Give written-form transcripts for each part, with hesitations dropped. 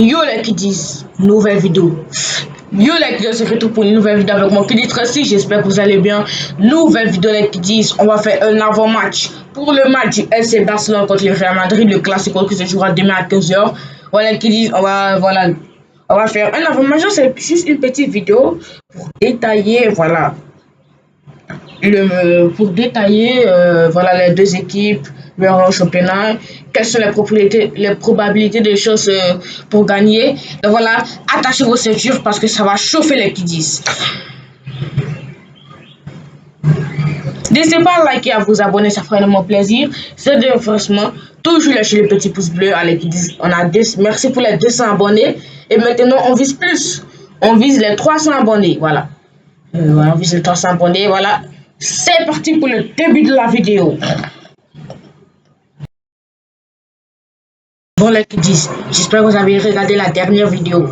Yo les qui disent, nouvelle vidéo. Yo les qui disent, c'est tout pour une nouvelle vidéo avec moi qui dit Tracy. J'espère que vous allez bien. Nouvelle vidéo les qui disent, on va faire un avant-match pour le match du FC Barcelone contre le Real Madrid, le classico qui se jouera demain à 15h. Voilà qui disent, on va faire un avant-match. C'est juste une petite vidéo pour détailler, voilà, voilà les deux équipes, leur championnat, quelles sont les probabilités des choses pour gagner. Donc voilà, attachez vos ceintures parce que ça va chauffer les kiddies. N'hésitez pas à liker, à vous abonner, ça ferait vraiment plaisir. C'est de franchement, toujours lâcher le petit pouce bleu à les kiddies. Merci pour les 200 abonnés. Et maintenant, on vise plus. On vise les 300 abonnés. Voilà. On vise les 300 abonnés. Voilà. C'est parti pour le début de la vidéo. Bon les kiddies, j'espère que vous avez regardé la dernière vidéo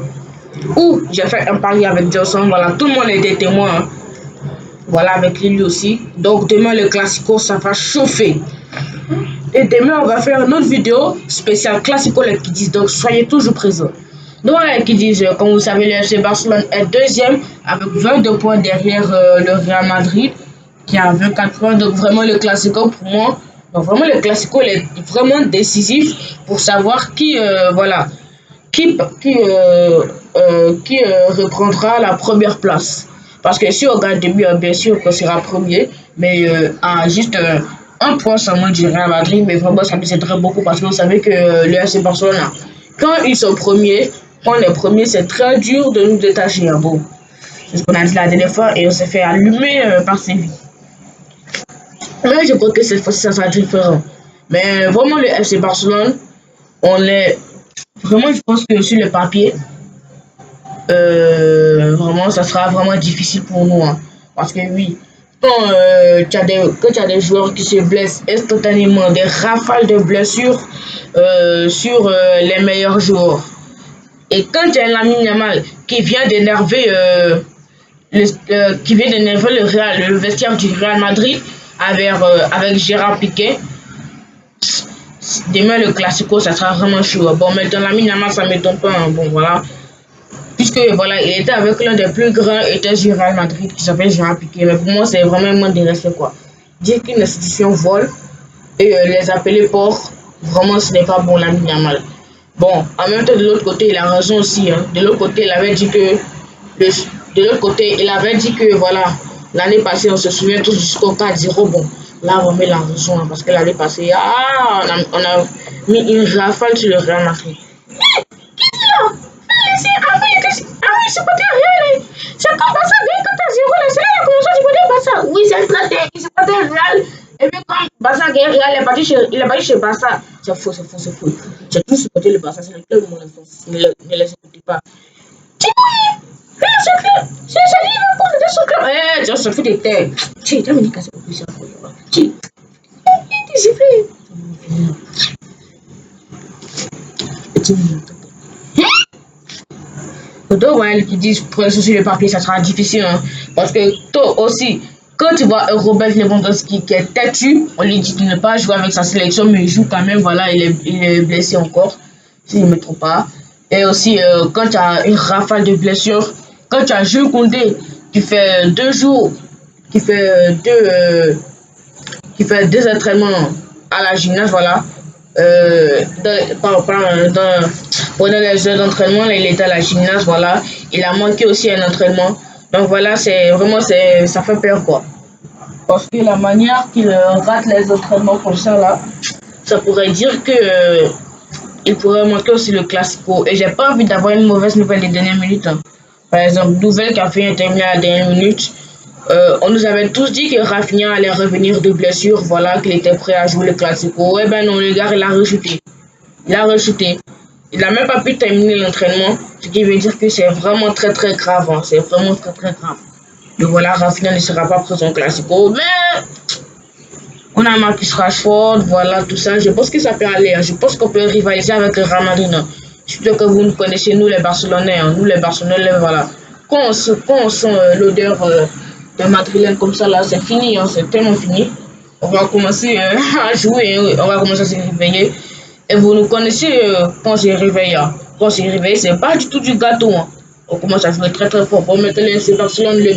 où j'ai fait un pari avec Johnson. Voilà, tout le monde était témoin. Hein. Voilà, avec Lily aussi. Donc demain le classico, ça va chauffer. Et demain on va faire une autre vidéo spéciale classico les kiddies. Donc soyez toujours présents. Donc les kiddies, comme vous savez, le FC Barcelone est deuxième avec 22 points derrière le Real Madrid qui a 24 points. Donc vraiment le classico pour moi. Donc vraiment le classico est vraiment décisif pour savoir qui reprendra la première place. Parce que si on gagne début, bien sûr qu'on sera premier, mais à juste un point seulement du Real Madrid, mais vraiment ça me aiderait beaucoup parce que vous savez que le FC Barcelone, quand ils sont premiers, quand on est premier, c'est très dur de nous détacher. Hein, bon, c'est ce qu'on a dit la dernière fois et on s'est fait allumer par Séville. Mais je crois que cette fois-ci, ça sera différent. Mais vraiment, le FC Barcelone, on est vraiment, je pense que sur le papier, vraiment, ça sera vraiment difficile pour nous. Hein. Parce que oui, quand tu as des joueurs qui se blessent instantanément, des rafales de blessures sur les meilleurs joueurs. Et quand tu as Lamine Yamal qui vient d'énerver le vestiaire du Real Madrid avec Gérard Piqué, demain le classico ça sera vraiment chaud. Bon, maintenant Lamine Yamal ça ne m'étonne pas. Hein. Bon, voilà. Puisque voilà, il était avec l'un des plus grands états du Real Madrid qui s'appelle Gérard Piqué. Mais pour moi, c'est vraiment un manque de respect quoi. Dire qu'une institution vole et les appeler porcs, vraiment ce n'est pas bon Lamine Yamal. Bon, en même temps, de l'autre côté, il a raison aussi. Hein. De l'autre côté, il avait dit que voilà, l'année passée, on se souvient tous du score 4-0. Bon, là, on met la raison hein, parce que l'année passée, on a mis une rafale sur le Real Madrid. C'est pas réel. C'est comme Barça gagne 4-0. C'est là qu'il a commencé à supporter Barça. Oui, c'est vrai, il supportait le Real. Et puis quand Barça gagne Real, il est parti chez Barça. C'est faux. J'ai toujours supporté le Barça. C'est le club de mon enfance. Ne les écoutez pas. Dis-moi, regarde ce club. C'est Liverpool de ce club. Tu se fous des terres. Tu as mis casser pour plusieurs fois. Tu es discipliné. Donc, voilà, qui disent pour sur le papier, ça sera difficile. Hein, parce que toi aussi, quand tu vois Robert Lewandowski qui est têtu, on lui dit de ne pas jouer avec sa sélection, mais il joue quand même. Voilà, il est blessé encore, si je ne me trompe pas. Et aussi, quand tu as une rafale de blessures, quand tu as Jules Koundé qui fait 2 jours, qui fait deux entraînements à la gymnase, voilà. Pendant les heures d'entraînement, il était à la gymnase, voilà. Il a manqué aussi un entraînement. Donc voilà, c'est vraiment, ça fait peur, quoi. Parce que la manière qu'il rate les entraînements comme ça, là, ça pourrait dire que il pourrait manquer aussi le classico. Et j'ai pas envie d'avoir une mauvaise nouvelle des dernières minutes. Hein. Par exemple, nouvelle qui a fait terminer à la dernière minute. On nous avait tous dit que Rafinha allait revenir de blessure, voilà, qu'il était prêt à jouer le classico. Eh ben non, le gars, il a rechuté. Il n'a même pas pu terminer l'entraînement, ce qui veut dire que c'est vraiment très très grave. Hein. C'est vraiment très très grave. Donc voilà, Rafinha ne sera pas présent au classico, mais on a Marcus Rashford, voilà, tout ça. Je pense que ça peut aller. Hein. Je pense qu'on peut rivaliser avec le Real Madrid. Hein. Surtout que vous nous connaissez, nous les Barcelonais. Hein. Nous les Barcelonais, voilà. Quand on sent l'odeur de madrilène comme ça, là, c'est fini. Hein. C'est tellement fini. On va commencer à jouer. On va commencer à se réveiller. Et vous nous connaissez quand on se réveille. Hein. quand on s'est réveillé, c'est pas du tout du gâteau. Hein. On commence à jouer très très fort. Pour mettre l'NC Barcelone, le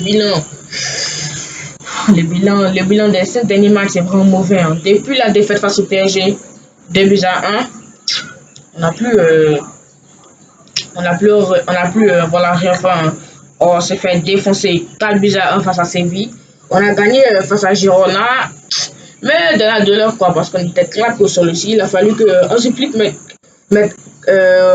bilan des 5 derniers matchs, c'est vraiment mauvais. Hein. Depuis la défaite face au PSG, 2 buts à 1, on n'a plus, voilà, rien fait. Hein. On s'est fait défoncer 4 buts à 1 face à Séville. On a gagné face à Girona, mais de la douleur, quoi, parce qu'on était claqués au sol ici. Il a fallu qu'on supplique mettre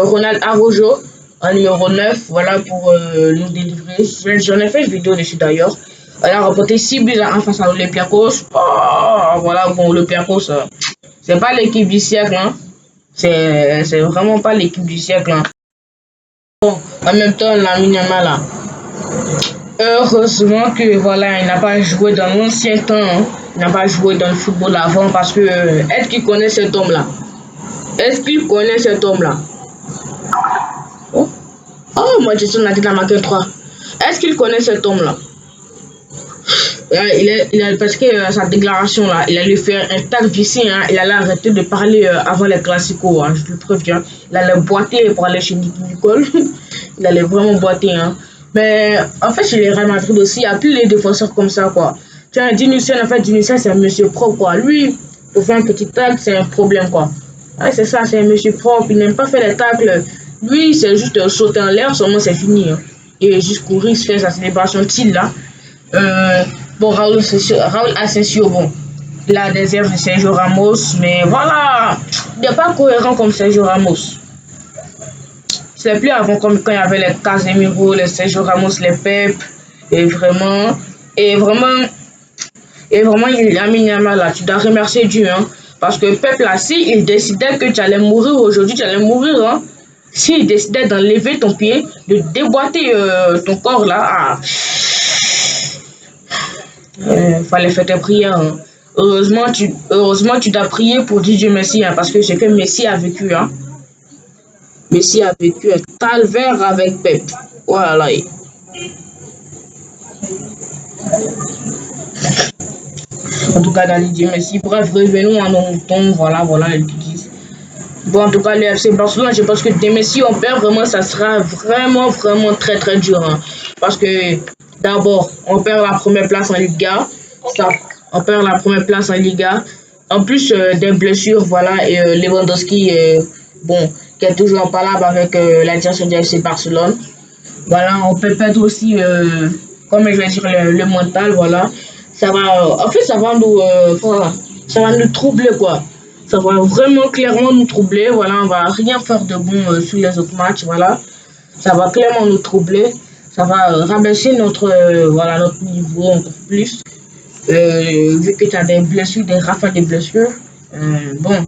Ronald Araujo en numéro 9, voilà, pour nous délivrer. J'en ai fait une vidéo dessus d'ailleurs. Elle a remporté 6 buts à 1 face à Olympiakos. Oh, voilà, bon, Olympiakos, c'est pas l'équipe du siècle, hein. C'est vraiment pas l'équipe du siècle, hein. Bon, en même temps, Lamine Yamal, là. Heureusement que voilà, il n'a pas joué dans l'ancien temps, hein. Il n'a pas joué dans le football avant parce que est-ce qu'il connaît cet homme-là? Est-ce qu'il connaît cet homme-là? Oh, oh, Manchester United a marqué 3. Est-ce qu'il connaît cet homme-là? Parce que sa déclaration là, il allait faire un tag vicié, hein, il allait arrêter de parler avant les classicos, hein, je le préviens. Il allait boiter pour aller chez Nicole. Il allait vraiment boiter, hein. Mais en fait, chez les Real Madrid aussi, il n'y a plus les défenseurs comme ça, quoi. Tiens, Dinucien, en fait, Dinucien, c'est un monsieur propre, quoi. Lui, pour faire un petit tacle, c'est un problème, quoi. Ouais, c'est ça, c'est un monsieur propre, il n'aime pas faire les tacles. Lui, c'est juste sauter en l'air, seulement c'est fini. Hein. Il est juste courir, il se fait sa célébration de là. Bon, Raúl Asensio, bon, il a des airs de Sergio Ramos, mais voilà, il n'est pas cohérent comme Sergio Ramos. C'est plus avant comme quand il y avait les Casemiro, les Sergio Ramos, les Pep, et vraiment, et vraiment, il a mis Yamal là, tu dois remercier Dieu, hein, parce que Pep là, s'il décidait que tu allais mourir aujourd'hui, tu allais mourir, hein. S'il décidait d'enlever ton pied, de déboîter ton corps là, fallait faire tes prières. Hein. Heureusement, tu dois prier pour Dieu Messi, hein, parce que c'est que Messi a vécu. Hein. Messi a vécu un calvaire avec Pep. Voilà. En tout cas, dans Dieu Messi. Bref, revenons à nos moutons. Voilà, ils disent. Bon, en tout cas, le FC Barcelone, je pense que des Messi on perd, vraiment, ça sera vraiment très très dur. Hein. Parce que d'abord, on perd la première place en Liga. On perd la première place en Liga. En plus des blessures, voilà, et Lewandowski, bon, qui est toujours en palabre avec la direction du FC Barcelone. Voilà, on peut perdre aussi, comme je vais dire, le mental, voilà. Ça va, en fait, voilà, ça va nous troubler, quoi. Ça va vraiment clairement nous troubler, voilà, on va rien faire de bon sur les autres matchs, voilà. Ça va clairement nous troubler, ça va rabaisser voilà, notre niveau encore plus. Vu que tu as des blessures, des rafales de blessures, bon,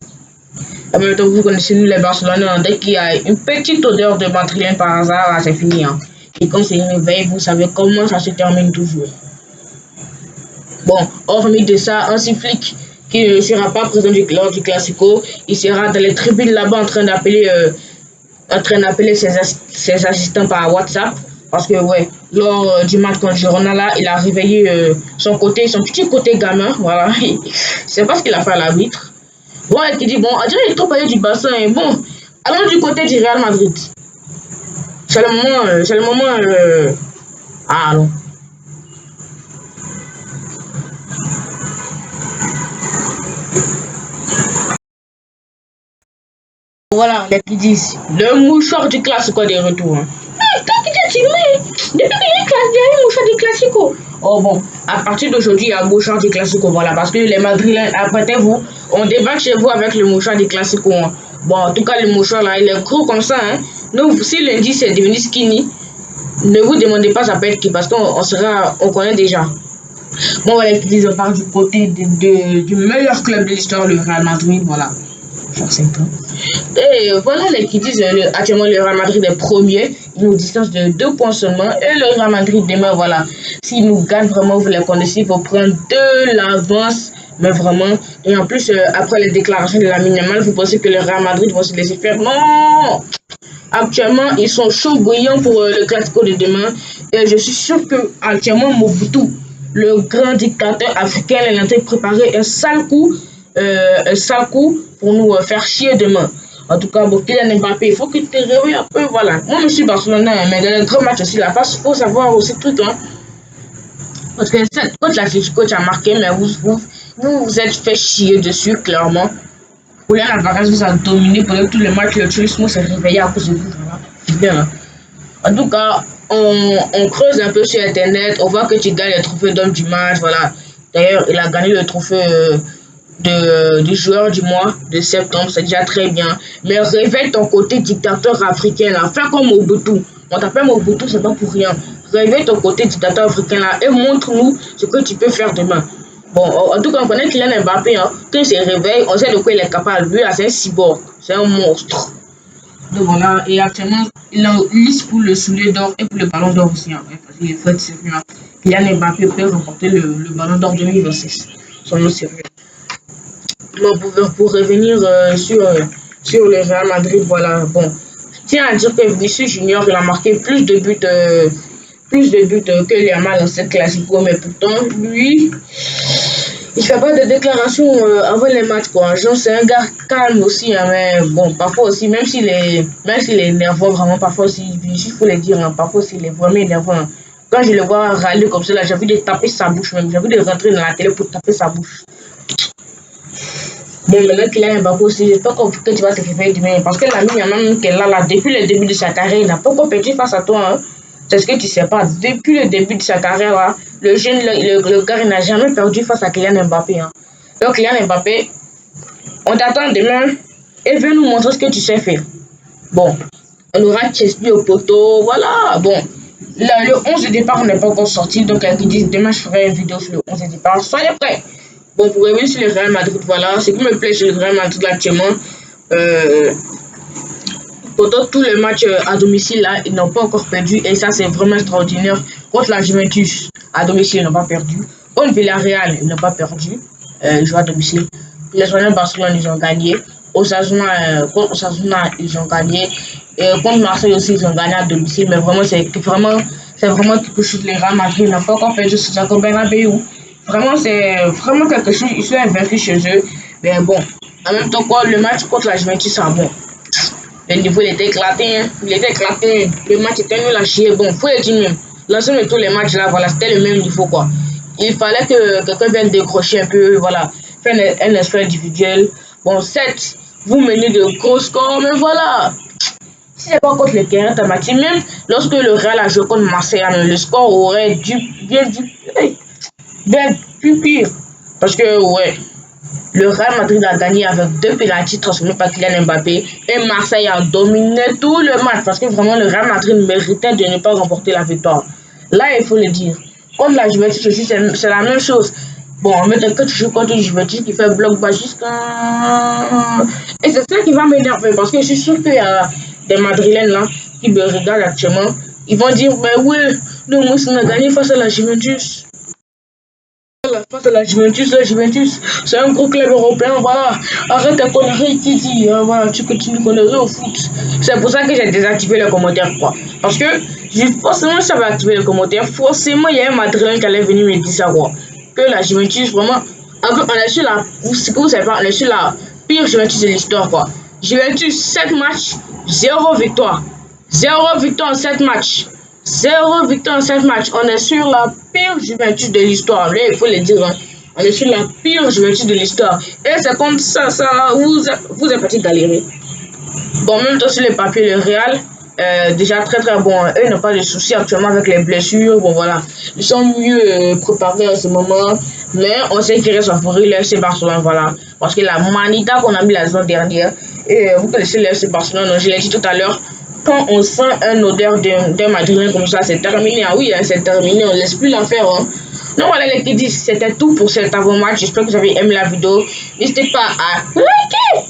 en même temps, vous connaissez nous les Barcelonais, dès qu'il y a une petite odeur de madrilène par hasard, c'est fini. Hein. Et quand c'est une réveil, vous savez comment ça se termine toujours. Bon, hormis de ça, un flic qui ne sera pas présent lors du Classico, il sera dans les tribunes là-bas en train d'appeler ses assistants par WhatsApp. Parce que, ouais, lors du match contre Girona, là, il a réveillé son petit côté gamin, voilà. C'est pas ce qu'il a fait à l'arbitre. Bon, et qui dit, bon, on dirait qu'il est trop parlé du bassin, et bon, allons du côté du Real Madrid. C'est le moment, ah non. Voilà, les qui disent, le mouchoir du classico des retours. Hein. Depuis qu'il y a un mouchoir du classico. Oh bon, à partir d'aujourd'hui, il y a un mouchoir du classico, voilà, parce que les Madrilènes, apprêtez-vous, on débat chez vous avec le mouchoir du classico. Hein. Bon, en tout cas, le mouchoir là, il est gros comme ça. Hein. Donc, si lundi c'est devenu skinny, ne vous demandez pas ça peut être qui, parce on connaît déjà. Bon, voilà, qui disent, on part du côté du meilleur club de l'histoire, le Real Madrid, voilà. Genre 5 ans. Et voilà les qui disent actuellement le Real Madrid est premier, il nous distance de 2 points seulement. Et le Real Madrid demain, voilà, s'il nous gagne vraiment, vous les connaissez, il faut prendre de l'avance, mais vraiment. Et en plus, après les déclarations de Lamine Yamal, vous pensez que le Real Madrid va se laisser faire? Non! Actuellement, ils sont chauds bouillants pour le Classico de demain. Et je suis sûr que actuellement Mobutu, le grand dictateur africain, est en train de préparer un sale coup pour nous faire chier demain. En tout cas, bon, Kylian Mbappé, il faut que tu te réveilles un peu, voilà. Moi, je suis Barcelonais, hein, mais dans les grands matchs aussi, la face, il faut savoir aussi le truc, hein. Parce que cette coach, l'Atlético, tu as marqué, mais vous êtes fait chier dessus, clairement. Julian Alvarez vous a dominé pendant tous les matchs, le tourisme s'est réveillé à cause de vous, voilà. C'est bien, hein. En tout cas, on creuse un peu sur Internet, on voit que tu gagnes le trophée d'homme du match, voilà. D'ailleurs, il a gagné le trophée du joueur du mois de septembre, c'est déjà très bien. Mais révèle ton côté dictateur africain là, fais comme Mobutu. On t'appelle Mobutu, c'est pas pour rien. Révèle ton côté dictateur africain là et montre-nous ce que tu peux faire demain. Bon, en tout cas, on connaît Kylian Mbappé, hein. Quand il se réveille, on sait de quoi il est capable. Lui, c'est un cyborg, c'est un monstre. Donc voilà, et actuellement, il en liste pour le soulier d'or et pour le ballon d'or aussi, hein, parce qu'il faut être sérieux, hein. Kylian Mbappé peut remporter le ballon d'or 2026. Soyons sérieux. Bon, pour revenir sur le Real Madrid, voilà. Bon, je tiens à dire que Vinicius Junior, il a marqué plus de buts que Yamal dans cette classico, mais pourtant, lui, il fait pas de déclaration avant les matchs, quoi. Genre, c'est un gars calme aussi, hein, mais bon, parfois aussi, même s'il est nerveux, vraiment, parfois aussi, il faut le dire, hein, parfois aussi, il est vraiment énervant, hein. Quand je le vois râler comme ça, là, j'ai envie de taper sa bouche même. J'ai envie de rentrer dans la télé pour taper sa bouche. Bon, maintenant qu'il a Mbappé aussi, j'espère que tu vas te réveiller demain. Parce que l'ami Yamal qu'elle a là, depuis le début de sa carrière, il n'a pas encore perdu face à toi, hein. C'est ce que tu sais pas. Depuis le début de sa carrière, là, le jeune, le gars, il n'a jamais perdu face à Kylian Mbappé, hein. Donc, Kylian Mbappé, on t'attend demain et viens nous montrer ce que tu sais faire. Bon, on aura Chesney au poteau, voilà. Bon, là, le 11 de départ n'est pas encore sorti, donc qui disent demain je ferai une vidéo sur le 11 de départ. Soyez prêts. Bon, pour revenir sur le Real Madrid, voilà, ce qui me plaît sur le Real Madrid actuellement, euh, pendant tous les matchs à domicile, là, ils n'ont pas encore perdu, et ça, c'est vraiment extraordinaire. Contre la Juventus, à domicile, ils n'ont pas perdu. Contre Villarreal, ils n'ont pas perdu, ils jouent à domicile. Les Espagnols Barcelone, ils ont gagné. Contre Osasuna, ils ont gagné. Et contre Marseille aussi, ils ont gagné à domicile. Mais vraiment, c'est vraiment quelque chose. Les Real Madrid n'ont pas encore perdu sur Santiago Bernabéu. Vraiment, c'est vraiment quelque chose. Ils sont invaincus chez eux. Mais bon, en même temps, quoi, le match contre la Juventus, c'est bon. Le niveau, il était éclaté, hein. Il était éclaté. Le match était nul à chier. Bon, faut le dire même. L'ensemble de tous les matchs là, voilà, c'était le même niveau, quoi. Il fallait que quelqu'un vienne décrocher un peu, voilà, faire un exploit individuel. Bon, certes, vous menez de gros scores, mais voilà. Si c'est pas contre le terrain, t'as match. Même lorsque le Real a joué contre Marseille, le score aurait dû bien plus pire. Parce que, ouais, le Real Madrid a gagné avec 2 pénaltys transformés par Kylian Mbappé et Marseille a dominé tout le match parce que vraiment le Real Madrid méritait de ne pas remporter la victoire. Là, il faut le dire. Contre la Juventus aussi, c'est la même chose. Bon, mais que tu joues contre une Juventus qui fait bloc bas jusqu'à... Et c'est ça qui va m'énerver parce que je suis sûr qu'il y a des Madrilènes là qui me regardent actuellement. Ils vont dire, mais ouais, nous, on a gagné face à la Juventus. Face à la Juventus, c'est un gros club européen, voilà. Arrête tes conneries, Titi, hein, voilà, tu continues conneries au foot. C'est pour ça que j'ai désactivé les commentaires, quoi. Parce que, forcément, ça va activer les commentaires. Forcément, il y a un Madrilène qui allait venir me dire ça, quoi. Que la Juventus, vraiment, on est sur la, ce que vous savez pas, on est sur la pire Juventus de l'histoire, quoi. Juventus, 7 matchs, 0 victoire. 0 victoire en 7 matchs. 0 victoire en 7 matchs. On est sur la pire Juventus de l'histoire. Là, il faut le dire, hein. On est sur la pire Juventus de l'histoire. Et c'est comme ça, vous êtes parti galérer. Bon, même temps sur les papiers, le Real, déjà très très bon. Eux n'ont pas de soucis actuellement avec les blessures. Bon, voilà. Ils sont mieux préparés à ce moment. Mais on sait qu'ils restent favoris, le FC Barcelone, voilà. Parce que la manita qu'on a mis la saison dernière, et vous connaissez le FC Barcelone, je l'ai dit tout à l'heure, quand on sent un odeur d'un Madrilène comme ça, c'est terminé. Ah oui, hein, c'est terminé, on ne laisse plus l'affaire, hein. Donc voilà les kiddies, c'était tout pour cet avant-match. J'espère que vous avez aimé la vidéo. N'hésitez pas à liker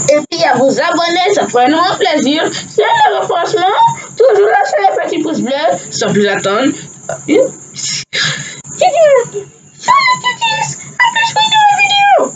et puis à vous abonner, ça ferait énormément plaisir. C'est le renforcement, toujours là sur les petits pouces bleus, sans plus attendre. Salut kiddies, à plus pour une nouvelle vidéo.